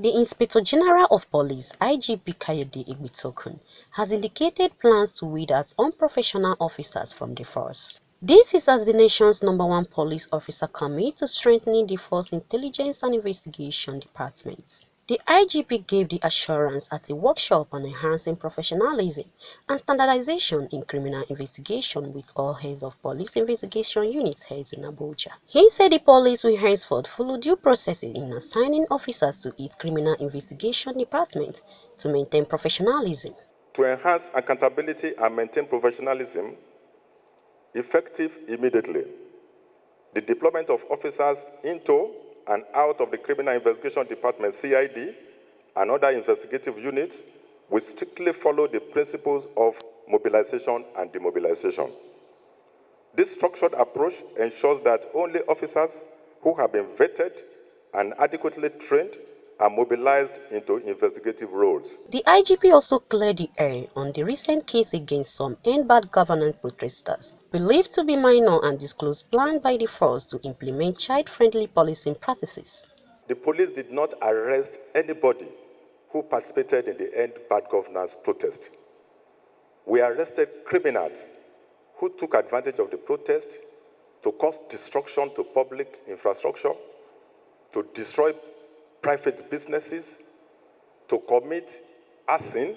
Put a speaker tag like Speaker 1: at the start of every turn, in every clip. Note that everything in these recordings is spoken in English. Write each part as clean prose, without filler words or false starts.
Speaker 1: The Inspector General of Police, IGP Kayode Egbetokun, has indicated plans to weed out unprofessional officers from the force. This is as the nation's #1 police officer commits to strengthening the force intelligence and investigation departments. The IGP gave the assurance at a workshop on enhancing professionalism and standardization in criminal investigation with all heads of police investigation units heads in Abuja. He said the police will henceforth follow due processes in assigning officers to its criminal investigation department to maintain professionalism.
Speaker 2: To enhance accountability and maintain professionalism, effective immediately. The deployment of officers into and out of the Criminal Investigation Department, CID, and other investigative units will strictly follow the principles of mobilization and demobilization. This structured approach ensures that only officers who have been vetted and adequately trained are mobilized into investigative roles.
Speaker 1: The IGP also cleared the air on the recent case against some End Bad Governance protesters, believed to be minor and disclosed plan by the force to implement child-friendly policing practices.
Speaker 2: The police did not arrest anybody who participated in the End Bad Governance protest. We arrested criminals who took advantage of the protest to cause destruction to public infrastructure, to destroy private businesses, to commit arson.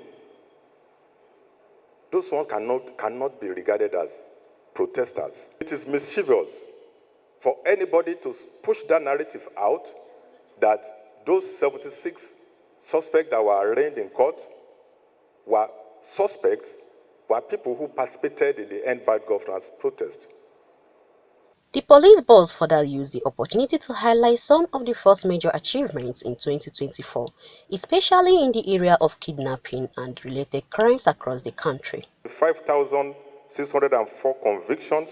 Speaker 2: Those ones cannot be regarded as protesters. It is mischievous for anybody to push that narrative out that those 76 suspects that were arraigned in court were people who participated in the End Bad Governance protest.
Speaker 1: The police boss further used the opportunity to highlight some of the first major achievements in 2024, especially in the area of kidnapping and related crimes across the country.
Speaker 2: 5,604 convictions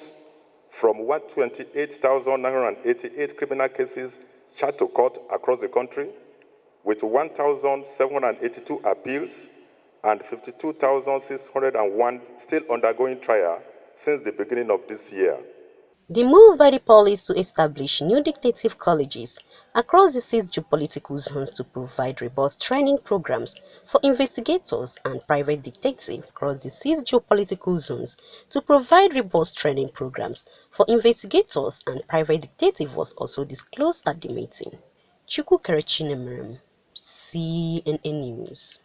Speaker 2: from 128,988 criminal cases charged to court across the country, with 1,782 appeals and 52,601 still undergoing trial since the beginning of this year.
Speaker 1: The move by the police to establish new dictative colleges across the 6 geopolitical zones to provide robust training programs for investigators and private detectives across the 6 geopolitical zones to provide robust training programs for investigators and private detectives was also disclosed at the meeting. Chukwu Kerechinemerem, CNN News.